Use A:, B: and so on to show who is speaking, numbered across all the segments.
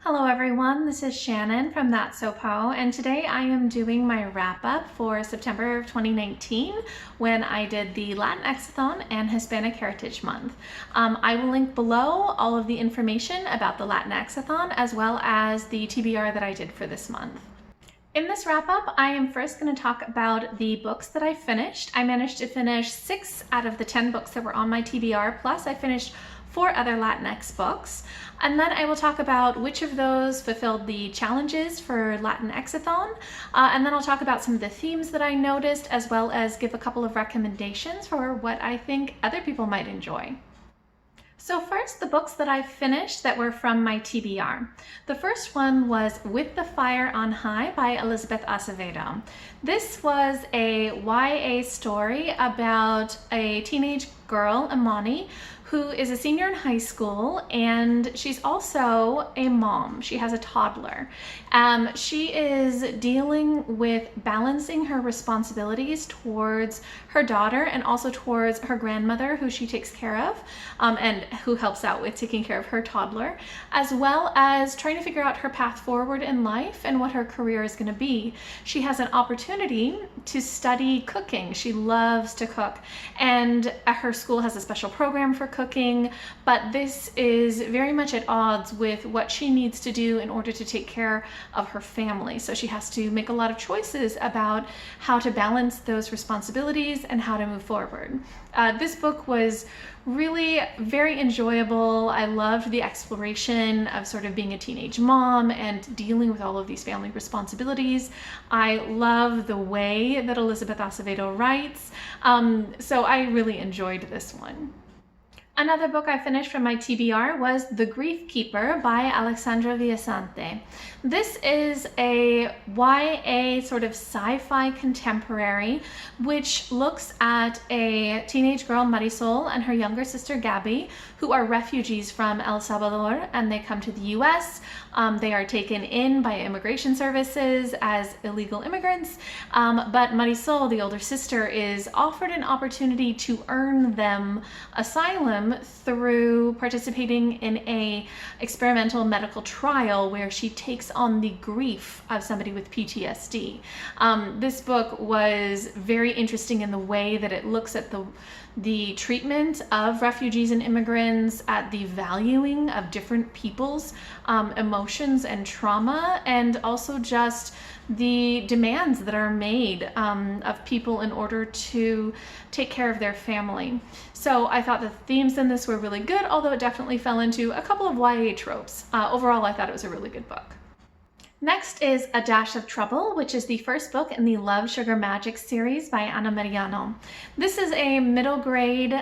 A: Hello everyone, this is Shannon from That's So Po, and today I am doing my wrap-up for September of 2019 when I did the Latinx-a-thon and Hispanic Heritage Month. I will link below all of the information about the Latinx-a-thon as well as the TBR that I did for this month. In this wrap-up, I am first going to talk about the books that I finished. I managed to finish 6 out of the 10 books that were on my TBR, plus I finished 4 other Latinx books. And then I will talk about which of those fulfilled the challenges for Latinx-a-thon. And then I'll talk about some of the themes that I noticed, as well as give a couple of recommendations for what I think other people might enjoy. So first, the books that I finished that were from my TBR. The first one was With the Fire on High by Elizabeth Acevedo. This was a YA story about a teenage girl, Imani, who is a senior in high school, and she's also a mom. She has a toddler. She is dealing with balancing her responsibilities towards her daughter and also towards her grandmother, who she takes care of and who helps out with taking care of her toddler, as well as trying to figure out her path forward in life and what her career is going to be. She has an opportunity to study cooking. She loves to cook, and her school has a special program for cooking, but this is very much at odds with what she needs to do in order to take care of her family. So she has to make a lot of choices about how to balance those responsibilities and how to move forward. This book was really very enjoyable. I loved the exploration of sort of being a teenage mom and dealing with all of these family responsibilities. I love the way that Elizabeth Acevedo writes, so I really enjoyed this one. Another book I finished from my TBR was The Grief Keeper by Alexandra Villasante. This is a YA sort of sci-fi contemporary which looks at a teenage girl, Marisol, and her younger sister, Gabby, who are refugees from El Salvador, and they come to the US. They are taken in by immigration services as illegal immigrants, but Marisol, the older sister, is offered an opportunity to earn them asylum through participating in a experimental medical trial where she takes on the grief of somebody with PTSD. This book was very interesting in the way that it looks at the treatment of refugees and immigrants, at the valuing of different people's emotions and trauma, and also just the demands that are made of people in order to take care of their family. So I thought the themes in this were really good, although it definitely fell into a couple of YA tropes. Overall, I thought it was a really good book. Next is A Dash of Trouble, which is the first book in the Love, Sugar, Magic series by Ana Mariano. This is a middle grade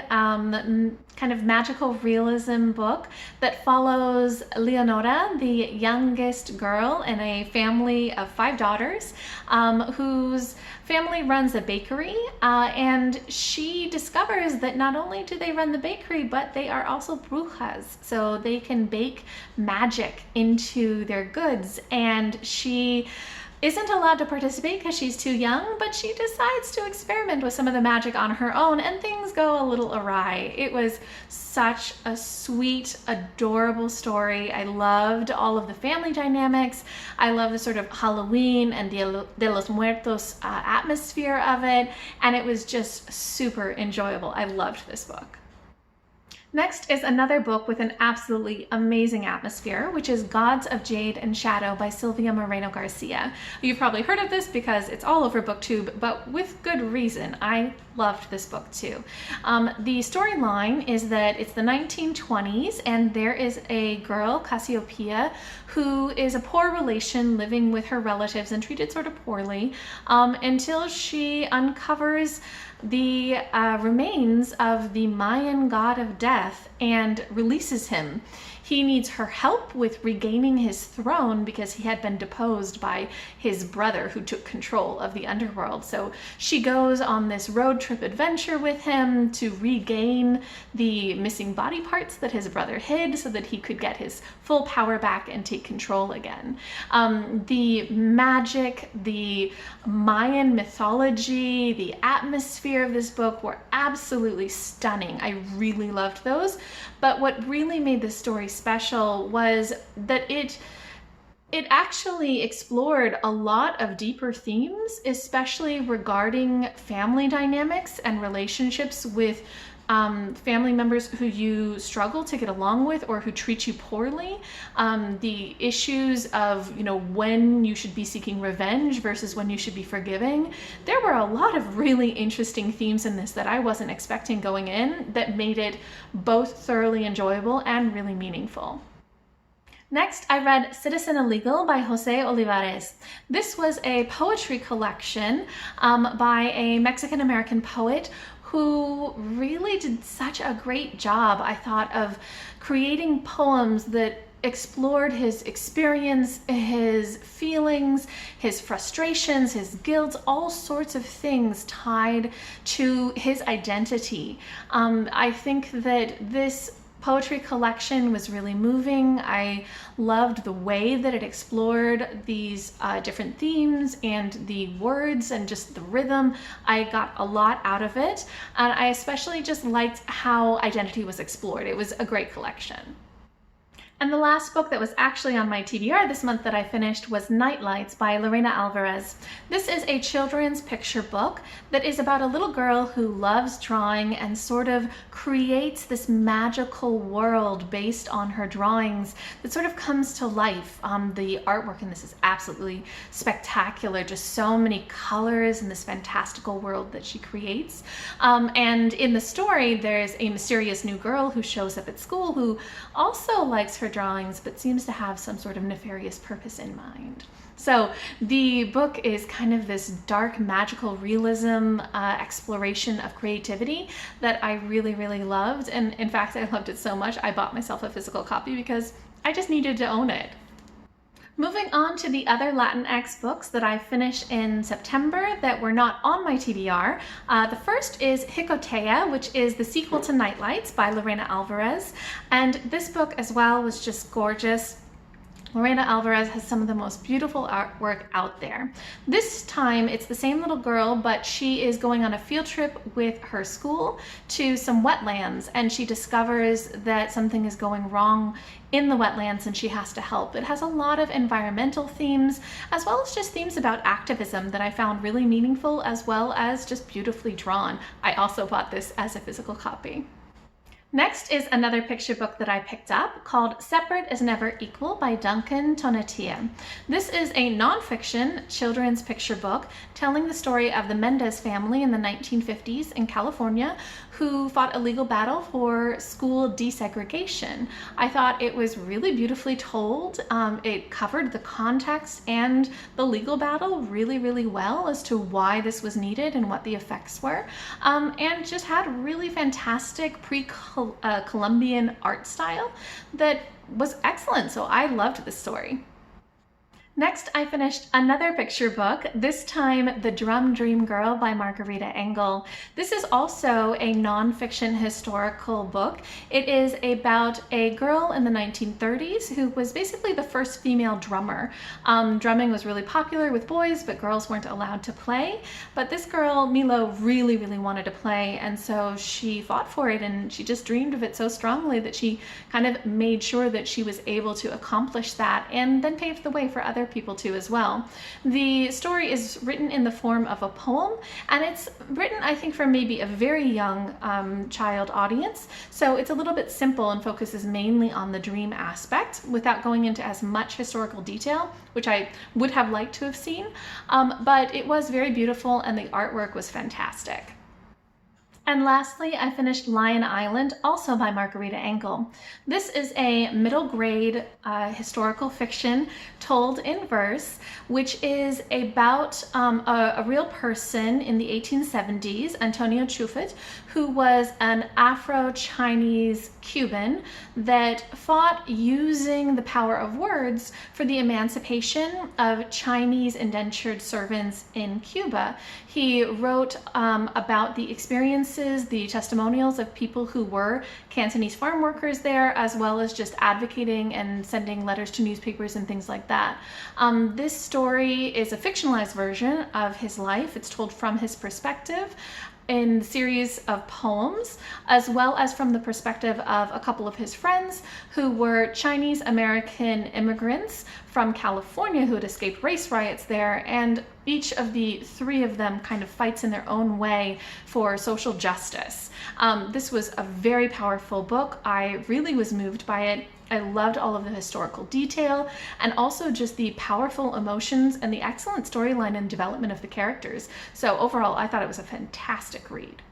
A: kind of magical realism book that follows Leonora, the youngest girl in a family of 5 daughters, whose family runs a bakery, and she discovers that not only do they run the bakery, but they are also brujas, so they can bake magic into their goods, and she isn't allowed to participate because she's too young, but she decides to experiment with some of the magic on her own, and things go a little awry. It was such a sweet, adorable story. I loved all of the family dynamics. I love the sort of Halloween and Dia de los Muertos atmosphere of it, and it was just super enjoyable. I loved this book. Next is another book with an absolutely amazing atmosphere, which is Gods of Jade and Shadow by Silvia Moreno Garcia. You've probably heard of this because it's all over BookTube, but with good reason. I loved this book too. The storyline is that it's the 1920s, and there is a girl, Cassiopeia, who is a poor relation living with her relatives and treated sort of poorly until she uncovers the remains of the Mayan god of death and releases him. He needs her help with regaining his throne because he had been deposed by his brother who took control of the underworld. So she goes on this road trip adventure with him to regain the missing body parts that his brother hid so that he could get his full power back and take control again. The magic, the Mayan mythology, the atmosphere of this book were absolutely stunning. I really loved those. But what really made this story special was that it It actually explored a lot of deeper themes, especially regarding family dynamics and relationships with family members who you struggle to get along with or who treat you poorly, the issues of, when you should be seeking revenge versus when you should be forgiving. There were a lot of really interesting themes in this that I wasn't expecting going in that made it both thoroughly enjoyable and really meaningful. Next, I read Citizen Illegal by Jose Olivares. This was a poetry collection by a Mexican-American poet who really did such a great job, I thought, of creating poems that explored his experience, his feelings, his frustrations, his guilt, all sorts of things tied to his identity. I think that this poetry collection was really moving. I loved the way that it explored these different themes and the words and just the rhythm. I got a lot out of it, and I especially just liked how identity was explored. It was a great collection. And the last book that was actually on my TBR this month that I finished was Nightlights by Lorena Alvarez. This is a children's picture book that is about a little girl who loves drawing and sort of creates this magical world based on her drawings that sort of comes to life. The artwork in this is absolutely spectacular, just so many colors in this fantastical world that she creates. And in the story, there's a mysterious new girl who shows up at school who also likes her drawings but seems to have some sort of nefarious purpose in mind. So the book is kind of this dark magical realism exploration of creativity that I really, really loved. And in fact, I loved it so much I bought myself a physical copy because I just needed to own it. Moving on to the other Latinx books that I finished in September that were not on my TBR. The first is Jicotea, which is the sequel to Nightlights by Lorena Alvarez. And this book as well was just gorgeous. Lorena Alvarez has some of the most beautiful artwork out there. This time it's the same little girl, but she is going on a field trip with her school to some wetlands, and she discovers that something is going wrong in the wetlands and she has to help. It has a lot of environmental themes as well as just themes about activism that I found really meaningful as well as just beautifully drawn. I also bought this as a physical copy. Next is another picture book that I picked up called Separate is Never Equal by Duncan Tonatia. This is a nonfiction children's picture book telling the story of the Mendez family in the 1950s in California who fought a legal battle for school desegregation. I thought it was really beautifully told. It covered the context and the legal battle really, really well as to why this was needed and what the effects were, and just had really fantastic pre-Columbian art style that was excellent. So I loved this story. Next, I finished another picture book, this time The Drum Dream Girl by Margarita Engel. This is also a nonfiction historical book. It is about a girl in the 1930s who was basically the first female drummer. Drumming was really popular with boys, but girls weren't allowed to play. But this girl, Milo, really, really wanted to play, and so she fought for it, and she just dreamed of it so strongly that she kind of made sure that she was able to accomplish that and then paved the way for other people too as well. The story is written in the form of a poem, and it's written, I think, for maybe a very young child audience. So it's a little bit simple and focuses mainly on the dream aspect without going into as much historical detail, which I would have liked to have seen. But it was very beautiful and the artwork was fantastic. And lastly, I finished Lion Island, also by Margarita Engel. This is a middle grade historical fiction told in verse, which is about a real person in the 1870s, Antonio Chufet, who was an Afro-Chinese Cuban that fought using the power of words for the emancipation of Chinese indentured servants in Cuba. He wrote about the experiences, the testimonials of people who were Cantonese farm workers there, as well as just advocating and sending letters to newspapers and things like that. This story is a fictionalized version of his life. It's told from his perspective. in the series of poems, as well as from the perspective of a couple of his friends who were Chinese American immigrants from California who had escaped race riots there, and each of the three of them kind of fights in their own way for social justice. This was a very powerful book. I really was moved by it. I loved all of the historical detail and also just the powerful emotions and the excellent storyline and development of the characters. So overall, I thought it was a fantastic read.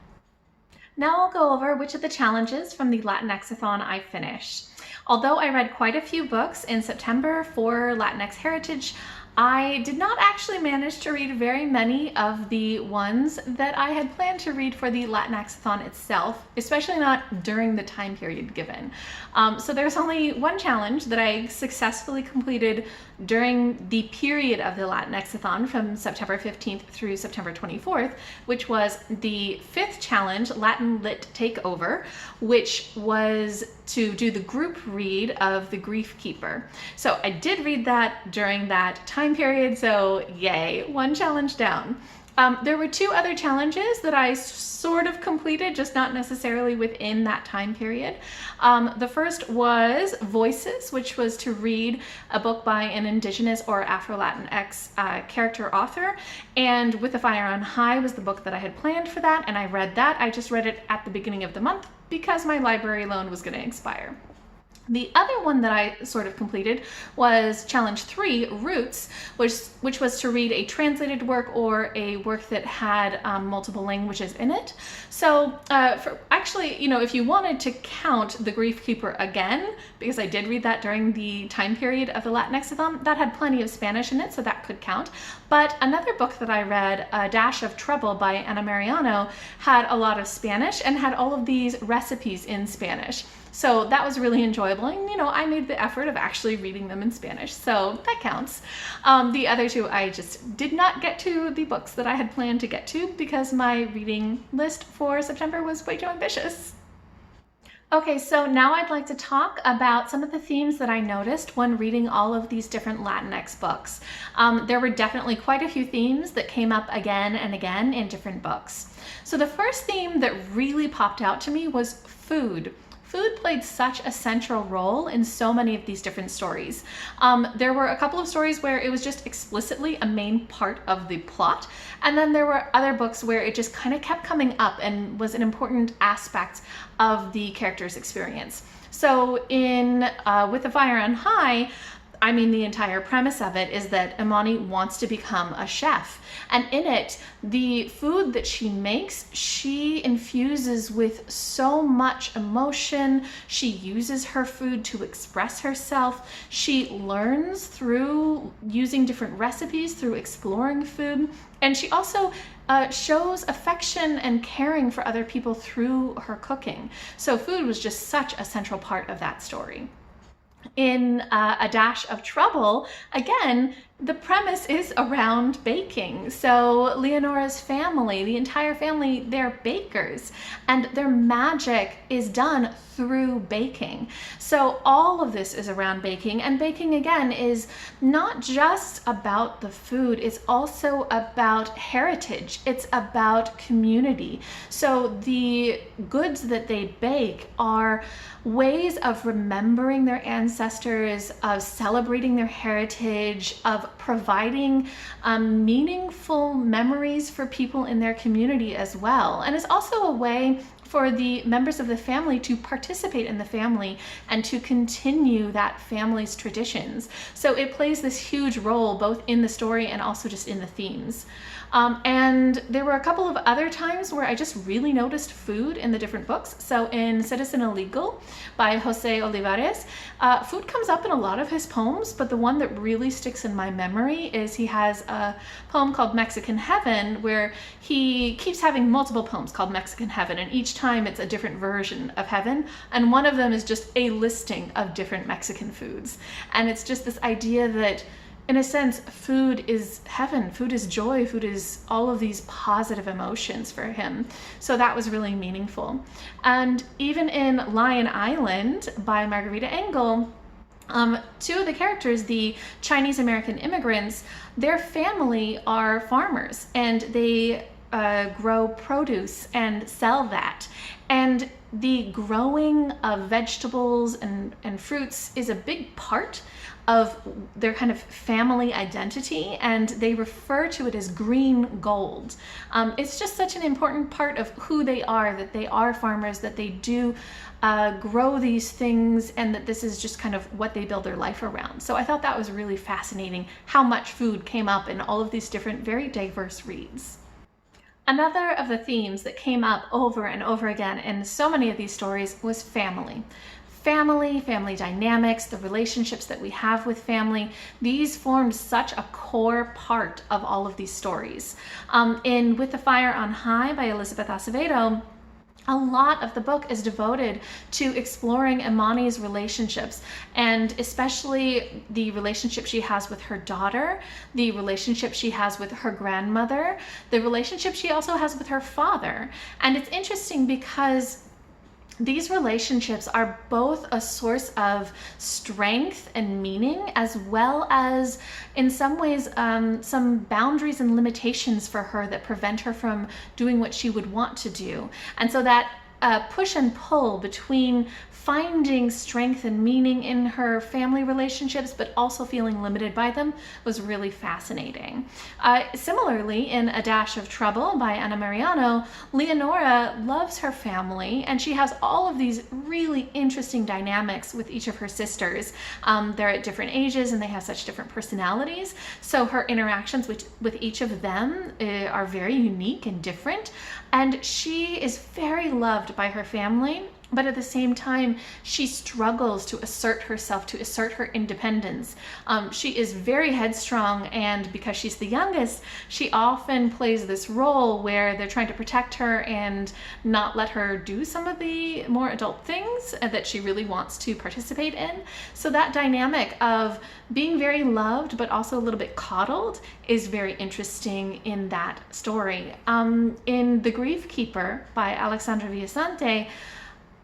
A: Now I'll go over which of the challenges from the Latinx-a-thon I finished. Although I read quite a few books in September for Latinx Heritage, I did not actually manage to read very many of the ones that I had planned to read for the Latinx-a-thon itself, especially not during the time period given. So there's only one challenge that I successfully completed during the period of the Latinx-a-thon from September 15th through September 24th, which was the 5th challenge, Latin Lit Takeover, which was to do the group read of The Grief Keeper. So I did read that during that time period, so yay, one challenge down. There were 2 other challenges that I sort of completed, just not necessarily within that time period. The first was Voices, which was to read a book by an Indigenous or Afro-Latinx character author, and With the Fire on High was the book that I had planned for that, and I read that. I just read it at the beginning of the month because my library loan was going to expire. The other one that I sort of completed was Challenge 3, Roots, which was to read a translated work or a work that had multiple languages in it. So actually, you know, if you wanted to count The Grief Keeper again, because I did read that during the time period of the Latinx-a-thon, that had plenty of Spanish in it, so that could count. But another book that I read, A Dash of Trouble by Ana Mariano, had a lot of Spanish and had all of these recipes in Spanish. So that was really enjoyable, and you know, I made the effort of actually reading them in Spanish, so that counts. The other 2, I just did not get to the books that I had planned to get to because my reading list for September was way too ambitious. Okay, so now I'd like to talk about some of the themes that I noticed when reading all of these different Latinx books. There were definitely quite a few themes that came up again and again in different books. So the first theme that really popped out to me was food. Food played such a central role in so many of these different stories. There were a couple of stories where it was just explicitly a main part of the plot, and then there were other books where it just kind of kept coming up and was an important aspect of the character's experience. So in With the Fire on High, I mean, the entire premise of it is that Imani wants to become a chef. And in it, the food that she makes, she infuses with so much emotion. She uses her food to express herself. She learns through using different recipes, through exploring food. And she also shows affection and caring for other people through her cooking. So food was just such a central part of that story. In A Dash of Trouble, again, the premise is around baking. So Leonora's family, the entire family, they're bakers, and their magic is done through baking. So all of this is around baking, and baking again is not just about the food, it's also about heritage, it's about community. So the goods that they bake are ways of remembering their ancestors, of celebrating their heritage, of providing meaningful memories for people in their community as well. And it's also a way for the members of the family to participate in the family and to continue that family's traditions. So it plays this huge role both in the story and also just in the themes. And there were a couple of other times where I just really noticed food in the different books. So in Citizen Illegal by Jose Olivares, food comes up in a lot of his poems, but the one that really sticks in my memory is he has a poem called Mexican Heaven, where he keeps having multiple poems called Mexican Heaven, and each time it's a different version of heaven, and one of them is just a listing of different Mexican foods. And it's just this idea that, in a sense, food is heaven, food is joy, food is all of these positive emotions for him. So that was really meaningful. And even in Lion Island by Margarita Engel, 2 of the characters, the Chinese American immigrants, their family are farmers, and they grow produce and sell that. And the growing of vegetables and fruits is a big part of their kind of family identity, and they refer to it as green gold. It's just such an important part of who they are, that they are farmers, that they do grow these things, and that this is just kind of what they build their life around. So I thought that was really fascinating, how much food came up in all of these different, very diverse reads. Another of the themes that came up over and over again in so many of these stories was family. Family dynamics, the relationships that we have with family, these formed such a core part of all of these stories. In With the Fire on High by Elizabeth Acevedo, a lot of the book is devoted to exploring Imani's relationships, and especially the relationship she has with her daughter, the relationship she has with her grandmother, the relationship she also has with her father. And it's interesting because these relationships are both a source of strength and meaning, as well as, in some ways, some boundaries and limitations for her that prevent her from doing what she would want to do. And so that push and pull between finding strength and meaning in her family relationships, but also feeling limited by them, was really fascinating. Similarly, in A Dash of Trouble by Anna Mariano, Leonora loves her family, and she has all of these really interesting dynamics with each of her sisters. They're at different ages and they have such different personalities, so her interactions with each of them are very unique and different, and she is very loved by her family. But at the same time, she struggles to assert herself, to assert her independence. She is very headstrong, and because she's the youngest, she often plays this role where they're trying to protect her and not let her do some of the more adult things that she really wants to participate in. So that dynamic of being very loved but also a little bit coddled is very interesting in that story. In The Grief Keeper by Alexandra Villasante,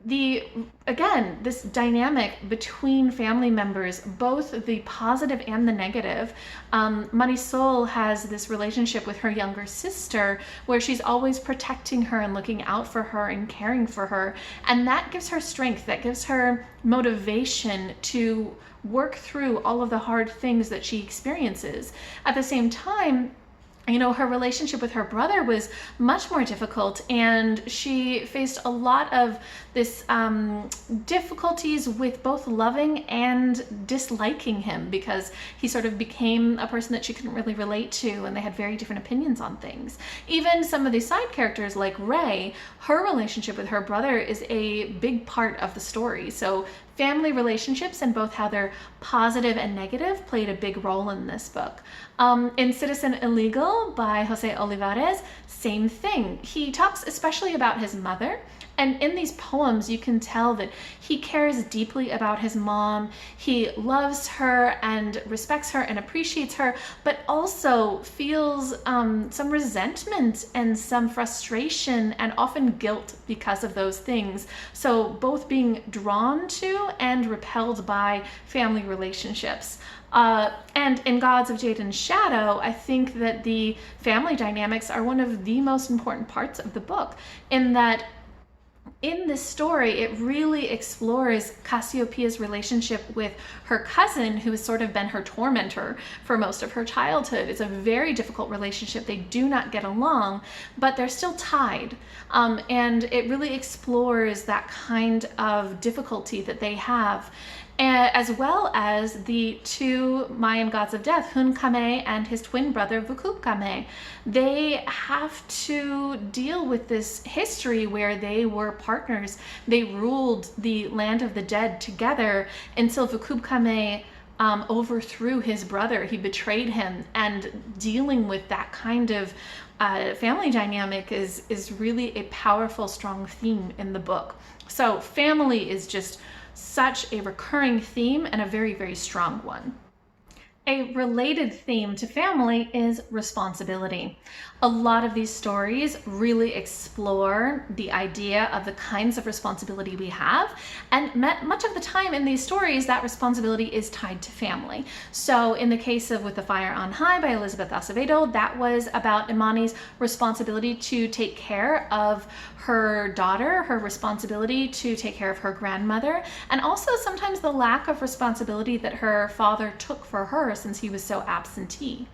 A: this dynamic between family members, both the positive and the negative. Marisol has this relationship with her younger sister where she's always protecting her and looking out for her and caring for her, and that gives her strength, that gives her motivation to work through all of the hard things that she experiences. At the same time, her relationship with her brother was much more difficult, and she faced a lot of this difficulties with both loving and disliking him, because he sort of became a person that she couldn't really relate to, and they had very different opinions on things. Even some of these side characters like Ray, her relationship with her brother is a big part of the story. So family relationships and both how they're positive and negative played a big role in this book. In Citizen Illegal by Jose Olivares, same thing. He talks especially about his mother, and in these poems you can tell that he cares deeply about his mom. He loves her and respects her and appreciates her, but also feels some resentment and some frustration and often guilt because of those things. So both being drawn to and repelled by family relationships. And in Gods of Jade and Shadow, I think that the family dynamics are one of the most important parts of the book, in that in this story, it really explores Cassiopeia's relationship with her cousin, who has sort of been her tormentor for most of her childhood. It's a very difficult relationship. They do not get along, but they're still tied. And it really explores that kind of difficulty that they have, as well as the two Mayan gods of death, Hun Kame and his twin brother Vukub Kame. They have to deal with this history where they were partners. They ruled the land of the dead together until Vukub Kame overthrew his brother. He betrayed him, and dealing with that kind of family dynamic is really a powerful, strong theme in the book. So family is just such a recurring theme and a very, very strong one. A related theme to family is responsibility. A lot of these stories really explore the idea of the kinds of responsibility we have, and much of the time in these stories, that responsibility is tied to family. So in the case of With the Fire on High by Elizabeth Acevedo, that was about Imani's responsibility to take care of her daughter, her responsibility to take care of her grandmother, and also sometimes the lack of responsibility that her father took for her since he was so absentee.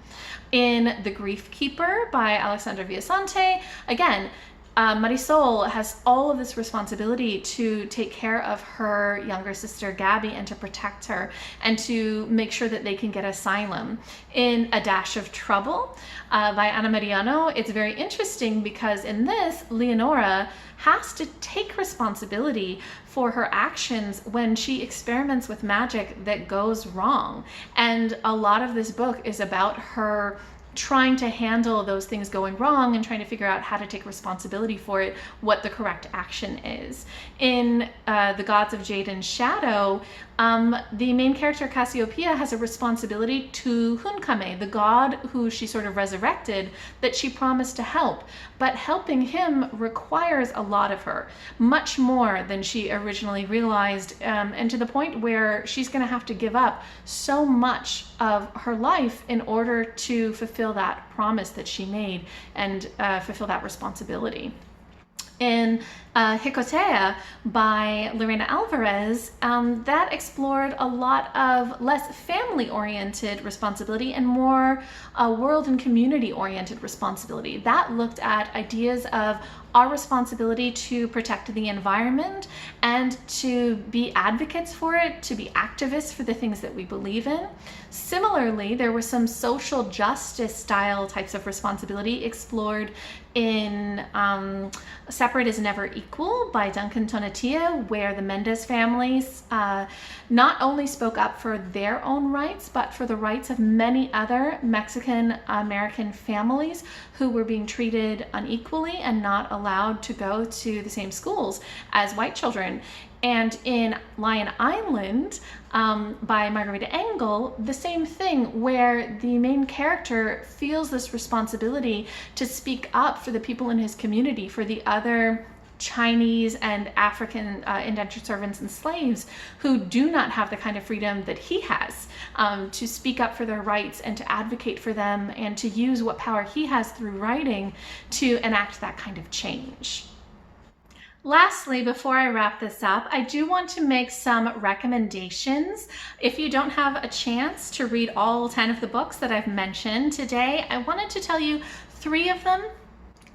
A: In The Grief Keeper by Alexandra Viasante, again, Marisol has all of this responsibility to take care of her younger sister Gabby and to protect her and to make sure that they can get asylum. In A Dash of Trouble by Ana Mariano, it's very interesting because in this, Leonora has to take responsibility for her actions when she experiments with magic that goes wrong. And a lot of this book is about her trying to handle those things going wrong and trying to figure out how to take responsibility for it, what the correct action is. In The Gods of Jade and Shadow, the main character Cassiopeia has a responsibility to Hunkame, the god who she sort of resurrected, that she promised to help. But helping him requires a lot of her, much more than she originally realized, and to the point where she's going to have to give up so much of her life in order to fulfill that promise that she made and fulfill that responsibility. In Hicotea by Lorena Alvarez, that explored a lot of less family-oriented responsibility and more world and community-oriented responsibility. That looked at ideas of our responsibility to protect the environment and to be advocates for it, to be activists for the things that we believe in. Similarly, there were some social justice style types of responsibility explored in Separate is Never Equal by Duncan Tonatia, where the Mendez families not only spoke up for their own rights, but for the rights of many other Mexican American families who were being treated unequally and not allowed to go to the same schools as white children. And in Lion Island by Margarita Engel, the same thing, where the main character feels this responsibility to speak up for the people in his community, for the other Chinese and African indentured servants and slaves who do not have the kind of freedom that he has, to speak up for their rights and to advocate for them and to use what power he has through writing to enact that kind of change. Lastly, before I wrap this up, I do want to make some recommendations. If you don't have a chance to read all 10 of the books that I've mentioned today, I wanted to tell you 3 of them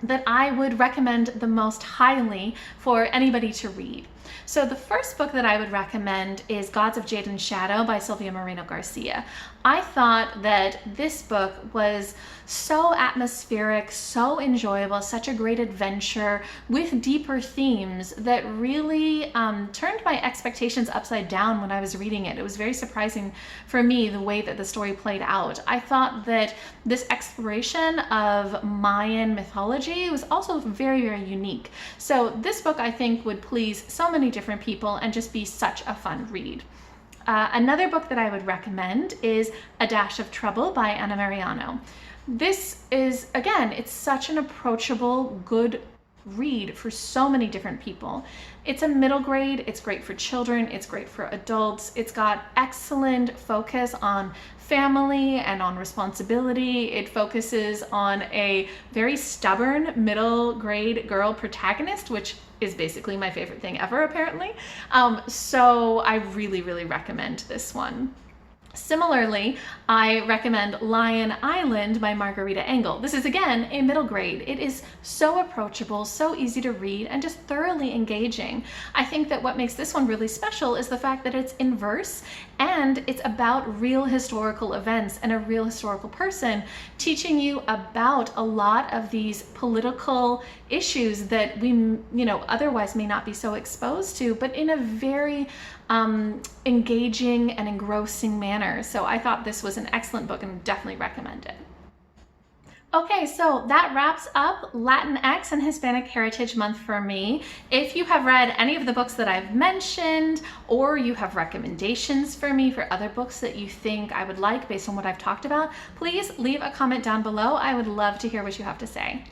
A: that I would recommend the most highly for anybody to read. So the first book that I would recommend is Gods of Jade and Shadow by Sylvia Moreno Garcia. I thought that this book was so atmospheric, so enjoyable, such a great adventure with deeper themes that really turned my expectations upside down when I was reading it. It was very surprising for me the way that the story played out. I thought that this exploration of Mayan mythology was also very, very unique. So this book I think would please so many different people and just be such a fun read. Another book that I would recommend is A Dash of Trouble by Ana Mariano. This is, again, it's such an approachable, good read for so many different people. It's a middle grade, it's great for children, it's great for adults. It's got excellent focus on family and on responsibility. It focuses on a very stubborn middle grade girl protagonist, which is basically my favorite thing ever, apparently. So I really, really recommend this one. Similarly, I recommend Lion Island by Margarita Engel. This is, again, a middle grade. It is so approachable, so easy to read, and just thoroughly engaging. I think that what makes this one really special is the fact that it's in verse and it's about real historical events and a real historical person, teaching you about a lot of these political issues that we, otherwise may not be so exposed to, but in a very engaging and engrossing manner. So I thought this was an excellent book and definitely recommend it. Okay, so that wraps up Latinx and Hispanic Heritage Month for me. If you have read any of the books that I've mentioned, or you have recommendations for me for other books that you think I would like based on what I've talked about, please leave a comment down below. I would love to hear what you have to say.